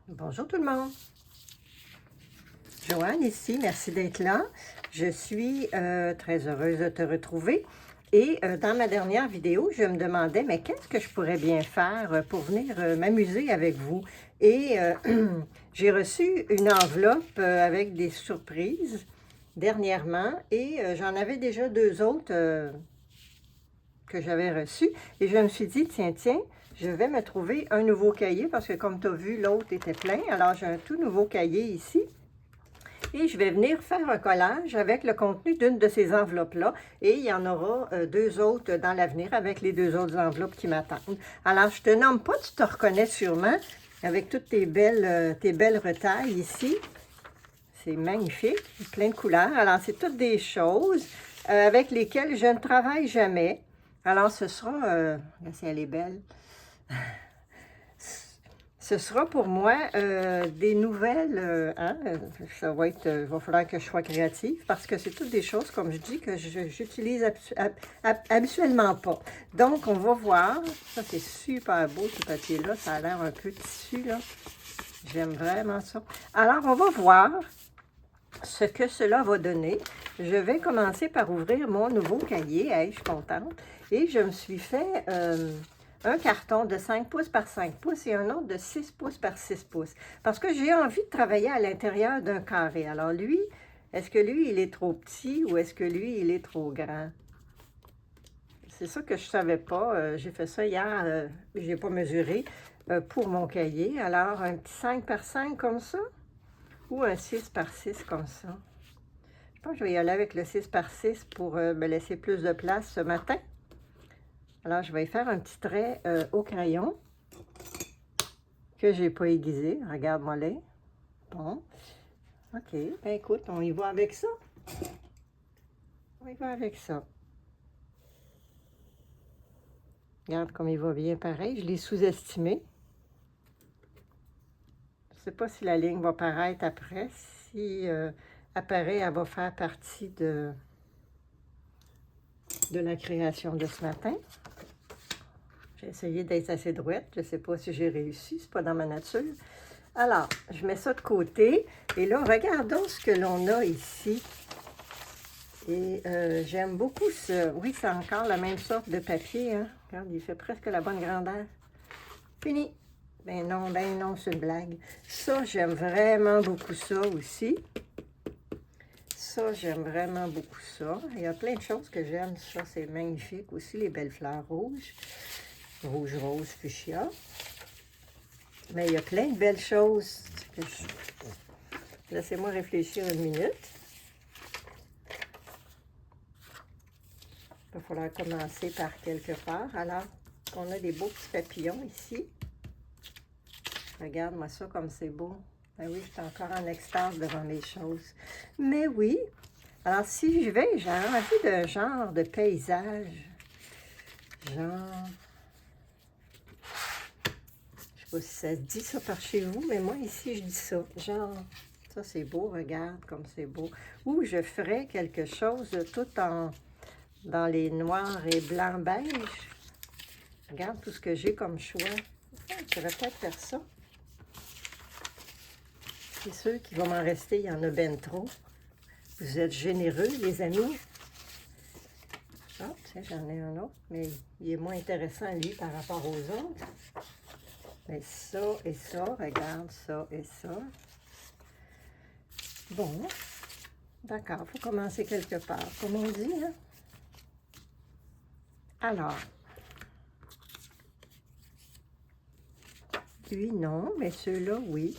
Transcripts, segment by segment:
Bonjour tout le monde. Joanne ici, merci d'être là. Je suis très heureuse de te retrouver. Et dans ma dernière vidéo, je me demandais, mais qu'est-ce que je pourrais bien faire pour venir m'amuser avec vous? Et j'ai reçu une enveloppe avec des surprises dernièrement et j'en avais déjà deux autres que j'avais reçues. Et je me suis dit, tiens, je vais me trouver un nouveau cahier parce que comme tu as vu, l'autre était plein. Alors, j'ai un tout nouveau cahier ici. Et je vais venir faire un collage avec le contenu d'une de ces enveloppes-là. Et il y en aura deux autres dans l'avenir avec les deux autres enveloppes qui m'attendent. Alors, je ne te nomme pas, tu te reconnais sûrement avec toutes tes belles retailles ici. C'est magnifique, plein de couleurs. Alors, c'est toutes des choses avec lesquelles je ne travaille jamais. Alors, ce sera... si elle est belle. Ce sera pour moi des nouvelles, ça va être, va falloir que je sois créative parce que c'est toutes des choses, comme je dis, que j'utilise habituellement pas. Donc, on va voir. Ça, c'est super beau, ce papier-là. Ça a l'air un peu tissu, là. J'aime vraiment ça. Alors, on va voir ce que cela va donner. Je vais commencer par ouvrir mon nouveau cahier. Hey, je suis contente. Et je me suis fait... un carton de 5 pouces par 5 pouces et un autre de 6 pouces par 6 pouces. Parce que j'ai envie de travailler à l'intérieur d'un carré. Alors lui, est-ce que lui, il est trop petit ou est-ce que lui, il est trop grand? C'est ça que je ne savais pas. J'ai fait ça hier, je n'ai pas mesuré pour mon cahier. Alors, un petit 5 par 5 comme ça ou un 6 par 6 comme ça. Je pense que je vais y aller avec le 6 par 6 pour me laisser plus de place ce matin. Alors, je vais y faire un petit trait au crayon que j'ai pas aiguisé. Regarde-moi là. Bon. OK. Ben écoute, on y va avec ça. On y va avec ça. Regarde comme il va bien pareil. Je l'ai sous-estimé. Je ne sais pas si la ligne va paraître après. Si apparaît, elle va faire partie de la création de ce matin. J'ai essayé d'être assez droite. Je ne sais pas si j'ai réussi. C'est pas dans ma nature. Alors, je mets ça de côté. Et là, regardons ce que l'on a ici. Et j'aime beaucoup ce... Oui, c'est encore la même sorte de papier. Hein? Regarde, il fait presque la bonne grandeur. Fini. Ben non, c'est une blague. Ça, j'aime vraiment beaucoup ça aussi. Ça, j'aime vraiment beaucoup ça. Il y a plein de choses que j'aime. Ça, c'est magnifique aussi, les belles fleurs rouges. Rouge, rose, fuchsia. Mais il y a plein de belles choses. Laissez-moi réfléchir une minute. Il va falloir commencer par quelque part. Alors, on a des beaux petits papillons ici. Regarde-moi ça comme c'est beau. Ben oui, je suis encore en extase devant mes choses. Mais oui. Alors, si je vais, j'ai envie d'un genre de paysage. Genre... Je sais pas si ça se dit ça par chez vous, mais moi, ici, je dis ça. Genre... Ça, c'est beau. Regarde comme c'est beau. Ou je ferais quelque chose tout en... dans les noirs et blancs beige. Regarde tout ce que j'ai comme choix. Je pourrais peut-être faire ça. C'est sûr qu'il va m'en rester, il y en a ben trop. Vous êtes généreux, les amis. Ah, tiens, j'en ai un autre, mais il est moins intéressant, lui, par rapport aux autres. Mais ça et ça, regarde, ça et ça. Bon, d'accord, il faut commencer quelque part, comme on dit, hein? Alors, lui, non, mais ceux-là, oui.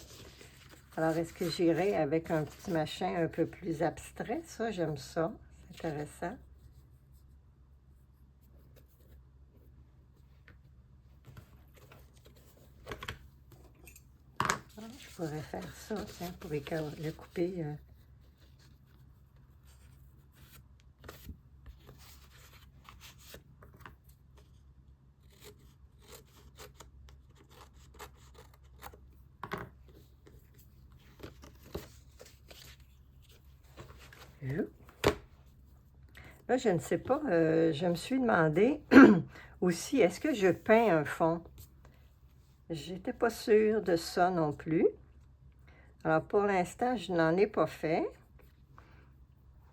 Alors, est-ce que j'irai avec un petit machin un peu plus abstrait? Ça, j'aime ça. C'est intéressant. Ah, je pourrais faire ça, tiens, pour le couper. Là, je ne sais pas, je me suis demandé aussi, est-ce que je peins un fond? J'étais pas sûre de ça non plus. Alors, pour l'instant, je n'en ai pas fait.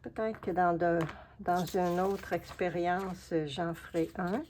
Peut-être que dans une autre expérience, j'en ferai un.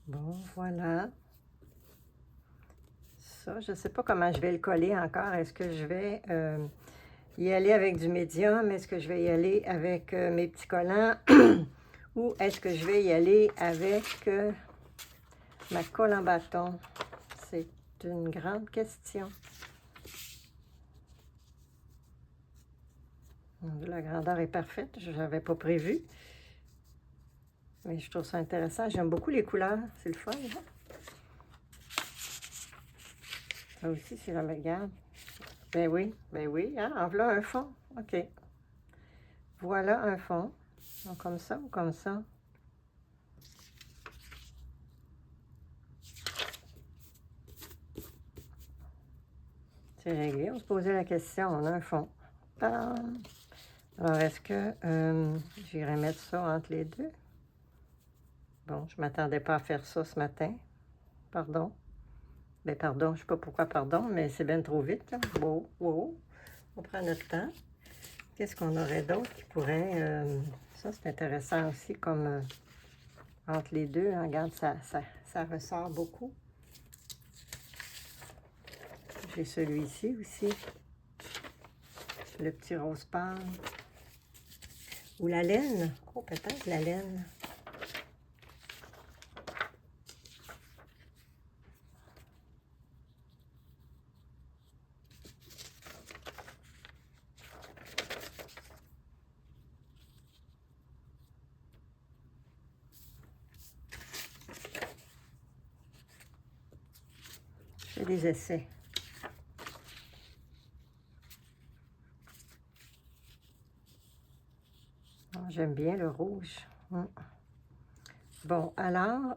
Bon, voilà. Ça, je ne sais pas comment je vais le coller encore. Est-ce que je vais y aller avec du médium? Est-ce que je vais y aller avec mes petits collants? Ou est-ce que je vais y aller avec ma colle en bâton? C'est une grande question. La grandeur est parfaite. Je n'avais pas prévu. Mais je trouve ça intéressant. J'aime beaucoup les couleurs. C'est le fun. Hein? Ça aussi, c'est la regarde. Ben oui. Hein? En voilà un fond. OK. Voilà un fond. Donc, comme ça ou comme ça? C'est réglé. On se posait la question. On a un fond. Tadam! Alors, est-ce que j'irais mettre ça entre les deux? Bon, je ne m'attendais pas à faire ça ce matin. Pardon. Ben pardon, je ne sais pas pourquoi pardon, mais c'est bien trop vite. Là. Wow. On prend notre temps. Qu'est-ce qu'on aurait d'autre qui pourrait... ça, c'est intéressant aussi, comme entre les deux. Hein, regarde, ça ressort beaucoup. J'ai celui-ci aussi. Le petit rose pâle. Ou la laine. Oh, peut-être la laine. Je fais des essais. Oh, j'aime bien le rouge. Bon, alors...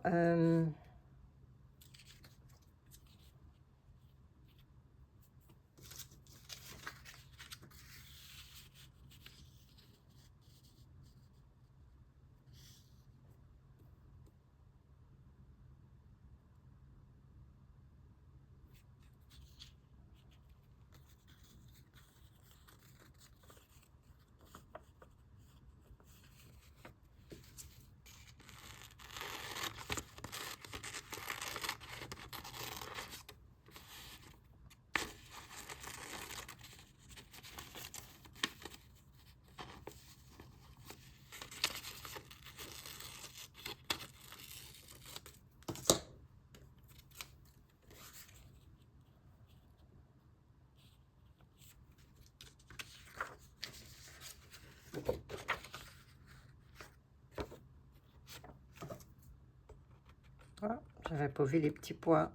Ah, j'avais pas vu les petits pois.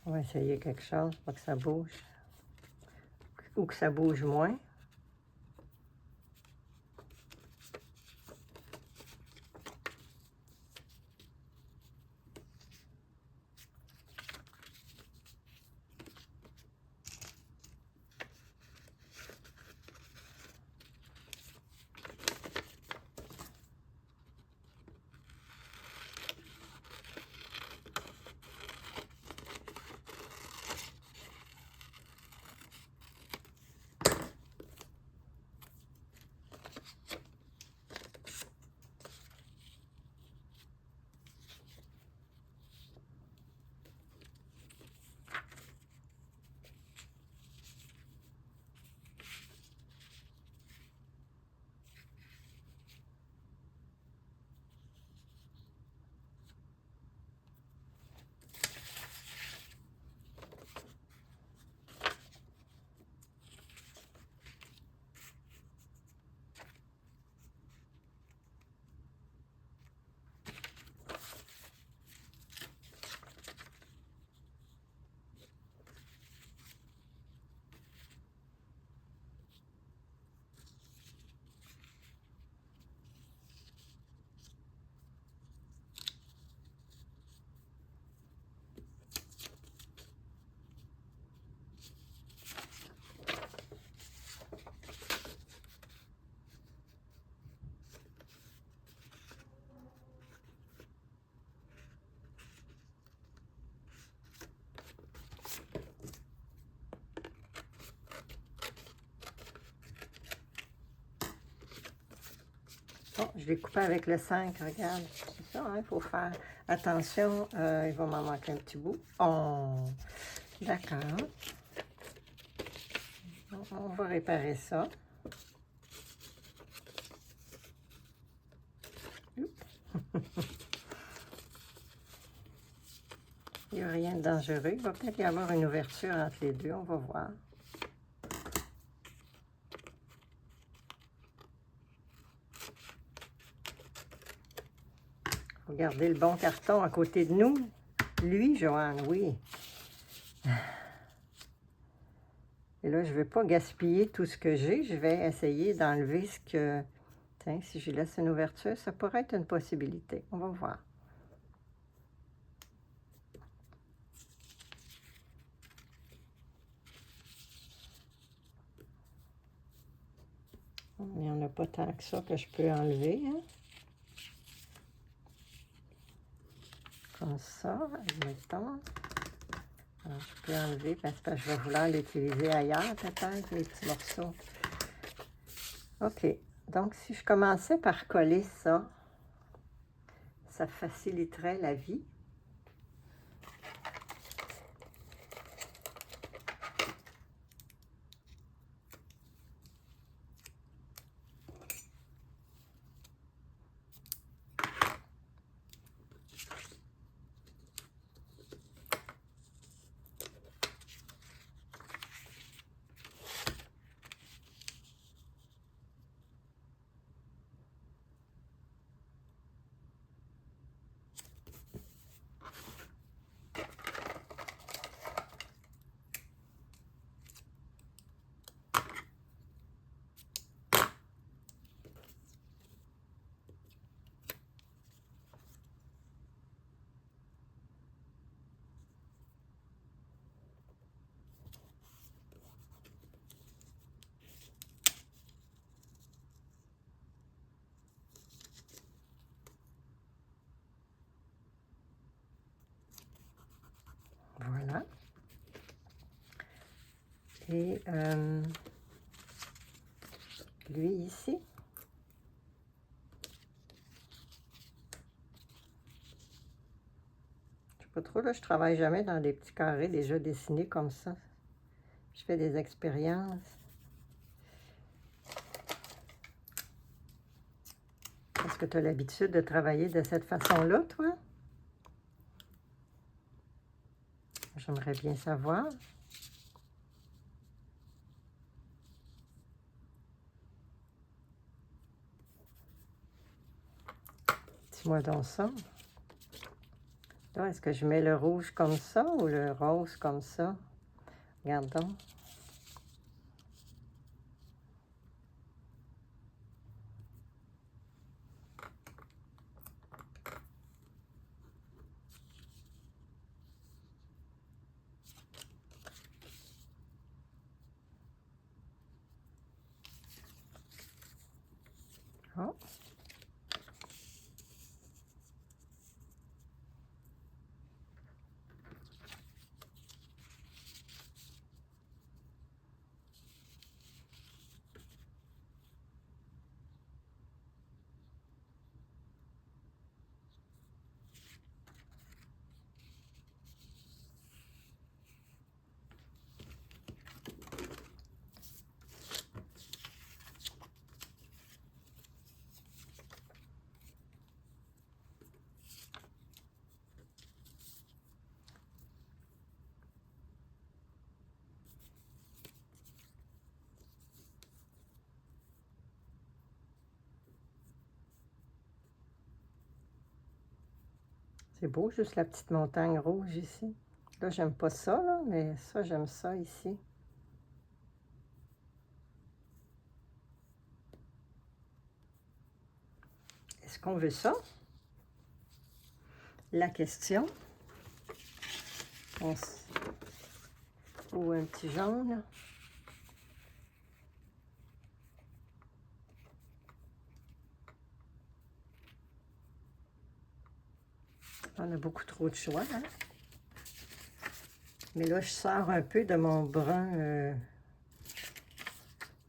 On va essayer quelque chose pour que ça bouge. Ou que ça bouge moins. Oh, je l'ai coupé avec le 5, regarde. C'est ça, hein, il faut faire attention. Il va m'en manquer un petit bout. Oh, d'accord. On va réparer ça. Il n'y a rien de dangereux. Il va peut-être y avoir une ouverture entre les deux. On va voir. Il faut garder le bon carton à côté de nous. Lui, Joanne, oui. Et là, je ne vais pas gaspiller tout ce que j'ai. Je vais essayer d'enlever ce que... Tiens, si je laisse une ouverture, ça pourrait être une possibilité. On va voir. Il n'y en a pas tant que ça que je peux enlever. Hein? Comme ça, admettons. Alors, je peux enlever parce que je vais vouloir l'utiliser ailleurs, peut-être, les petits morceaux. OK. Donc, si je commençais par coller ça, ça faciliterait la vie. Voilà. Et lui ici. Je sais pas trop, là, je travaille jamais dans des petits carrés déjà dessinés comme ça. Je fais des expériences. Est-ce que tu as l'habitude de travailler de cette façon-là, toi? J'aimerais bien savoir. Dis-moi donc ça. Là, est-ce que je mets le rouge comme ça ou le rose comme ça? Regarde donc. Oh. C'est beau, juste la petite montagne rouge ici. Là, j'aime pas ça, là, mais ça, j'aime ça ici. Est-ce qu'on veut ça? La question. Ou un petit jaune. On a beaucoup trop de choix, hein? Mais là, je sors un peu de mon brun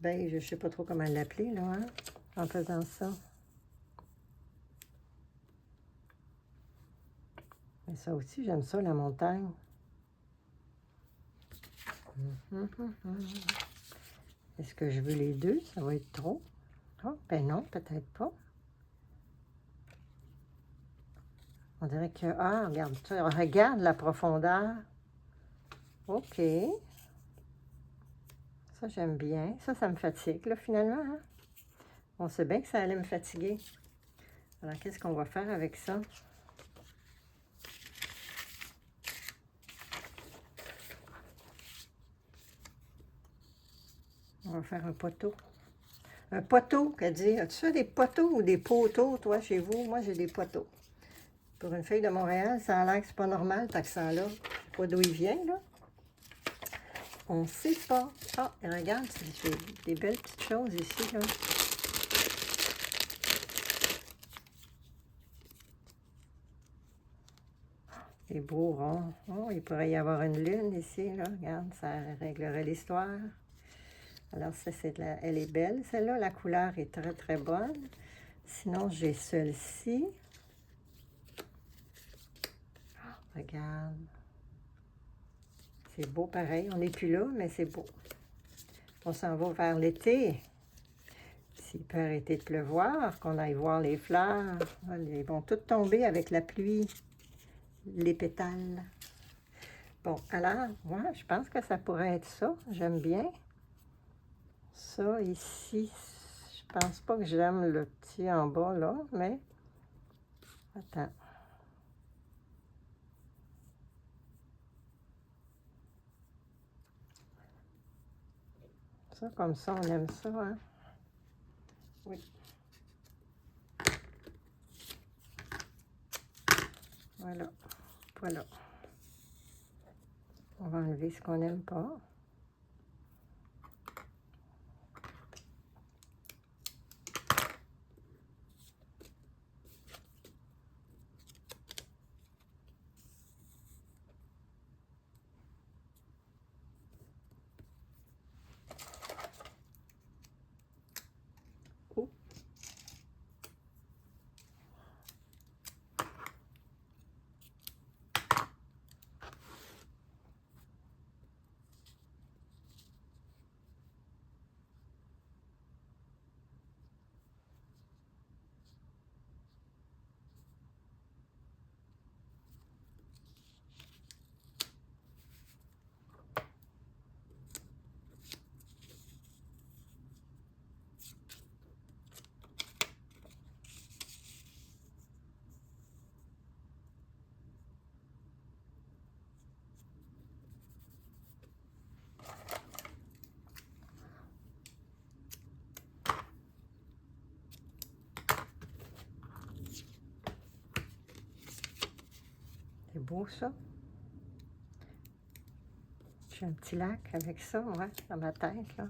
beige, je sais pas trop comment l'appeler, là, hein? En faisant ça. Et ça aussi, j'aime ça, la montagne. Est-ce que je veux les deux? Ça va être trop. Oh, ben non, peut-être pas. On dirait que... Ah, regarde ça. Regarde la profondeur. OK. Ça, j'aime bien. Ça me fatigue, là, finalement. Hein? On sait bien que ça allait me fatiguer. Alors, qu'est-ce qu'on va faire avec ça? On va faire un poteau. Un poteau, qu'elle dit. As-tu ça des poteaux ou des poteaux, toi, chez vous? Moi, j'ai des poteaux. Pour une fille de Montréal, ça a l'air que c'est pas normal, cet accent-là. Je sais pas d'où il vient, là. On sait pas. Ah, et regarde, j'ai des belles petites choses ici, là. Des beaux ronds. Oh, il pourrait y avoir une lune ici, là. Regarde, ça réglerait l'histoire. Alors, ça, elle est belle. Celle-là, la couleur est très, très bonne. Sinon, j'ai celle-ci. Oh, regarde. C'est beau pareil. On n'est plus là, mais c'est beau. On s'en va vers l'été. S'il peut arrêter de pleuvoir, qu'on aille voir les fleurs. Ils vont toutes tomber avec la pluie. Les pétales. Bon, alors, moi, je pense que ça pourrait être ça. J'aime bien. Ça, ici, je pense pas que j'aime le petit en bas, là, mais... Attends. Ça, comme ça, on aime ça, hein? Oui. Voilà. Voilà. On va enlever ce qu'on n'aime pas. Oh. C'est beau, ça. J'ai un petit lac avec ça, ouais, dans ma tête, là.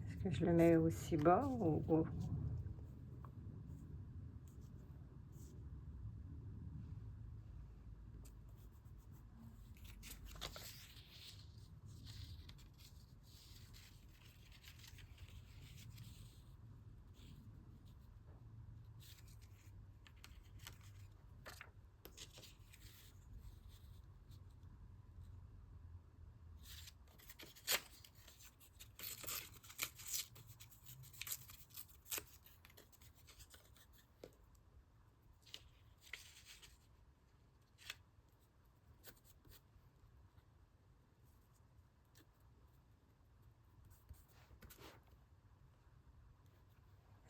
Est-ce que je le mets aussi bas ou...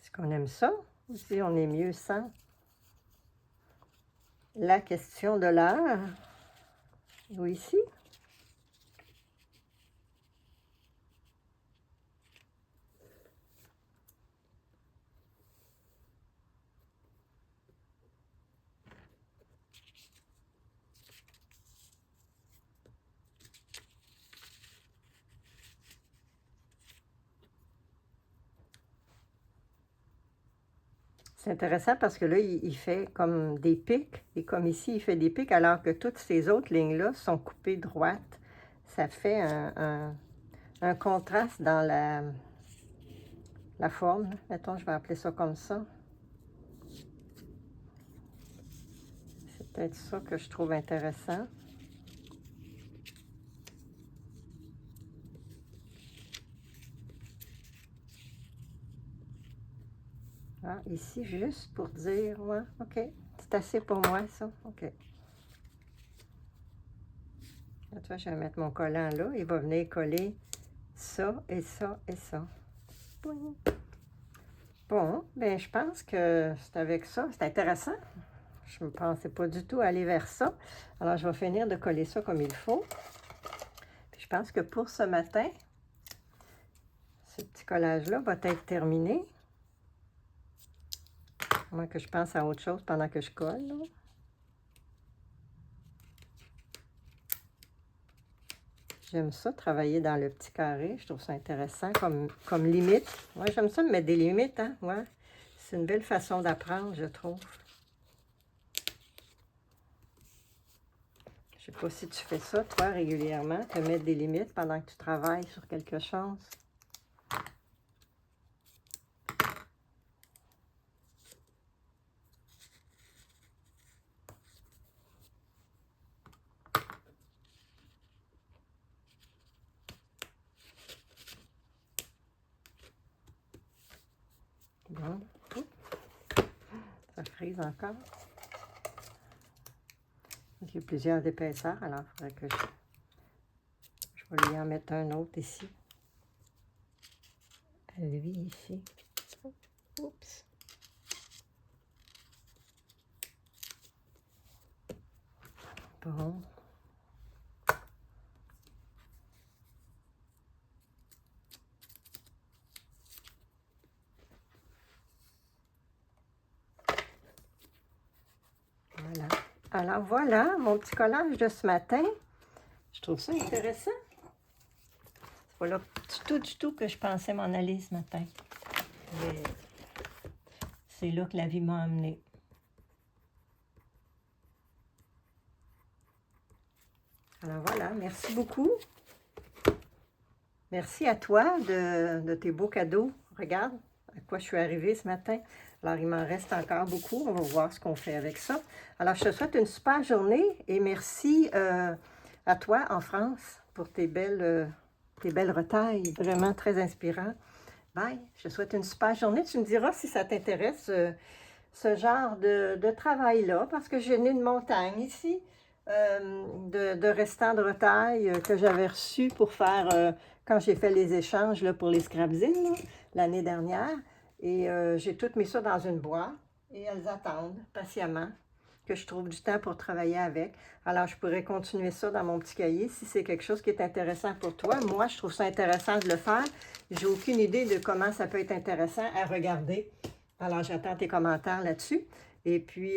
Est-ce qu'on aime ça? Ou si on est mieux sans? La question de l'heure. Ou ici? C'est intéressant parce que là, il fait comme des pics. Et comme ici, il fait des pics, alors que toutes ces autres lignes-là sont coupées droites. Ça fait un contraste dans la forme. Mettons, je vais appeler ça comme ça. C'est peut-être ça que je trouve intéressant. Ah, ici, juste pour dire, ouais, OK. C'est assez pour moi, ça. OK. Là, tu vois, je vais mettre mon collant là. Il va venir coller ça et ça et ça. Boing. Bon, ben je pense que c'est avec ça. C'est intéressant. Je ne pensais pas du tout aller vers ça. Alors, je vais finir de coller ça comme il faut. Puis, je pense que pour ce matin, ce petit collage-là va être terminé. Moi, que je pense à autre chose pendant que je colle, là. J'aime ça, travailler dans le petit carré. Je trouve ça intéressant comme limite. Ouais, j'aime ça me mettre des limites, hein. Ouais. C'est une belle façon d'apprendre, je trouve. Je sais pas si tu fais ça, toi, régulièrement, te mettre des limites pendant que tu travailles sur quelque chose. Bon. Ça frise encore. J'ai plusieurs épaisseurs, alors il faudrait que je vais lui en mettre un autre ici. À lui ici. Oups. Bon. Voilà. Alors voilà, mon petit collage de ce matin. Je trouve ça intéressant. C'est pas là du tout que je pensais m'en aller ce matin. Mais c'est là que la vie m'a amené. Alors voilà, merci beaucoup. Merci à toi de tes beaux cadeaux. Regarde à quoi je suis arrivée ce matin. Alors, il m'en reste encore beaucoup. On va voir ce qu'on fait avec ça. Alors, je te souhaite une super journée et merci à toi en France pour tes belles retailles. Vraiment très inspirant. Bye. Je te souhaite une super journée. Tu me diras si ça t'intéresse, ce genre de travail-là, parce que j'ai une montagne ici de restants de retail que j'avais reçus pour faire, quand j'ai fait les échanges là, pour les scrapzines l'année dernière. Et j'ai tout mis ça dans une boîte et elles attendent patiemment que je trouve du temps pour travailler avec. Alors, je pourrais continuer ça dans mon petit cahier si c'est quelque chose qui est intéressant pour toi. Moi, je trouve ça intéressant de le faire. J'ai aucune idée de comment ça peut être intéressant à regarder. Alors, j'attends tes commentaires là-dessus. Et puis,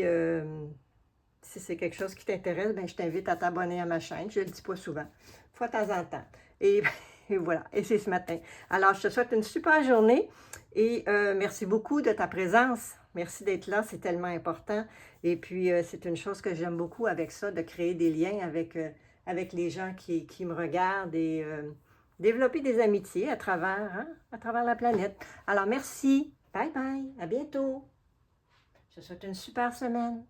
si c'est quelque chose qui t'intéresse, ben, je t'invite à t'abonner à ma chaîne. Je ne le dis pas souvent, une fois de temps en temps. Et voilà, et c'est ce matin. Alors, je te souhaite une super journée et merci beaucoup de ta présence. Merci d'être là, c'est tellement important. Et puis, c'est une chose que j'aime beaucoup avec ça, de créer des liens avec les gens qui me regardent et développer des amitiés à travers la planète. Alors, merci. Bye bye. À bientôt. Je te souhaite une super semaine.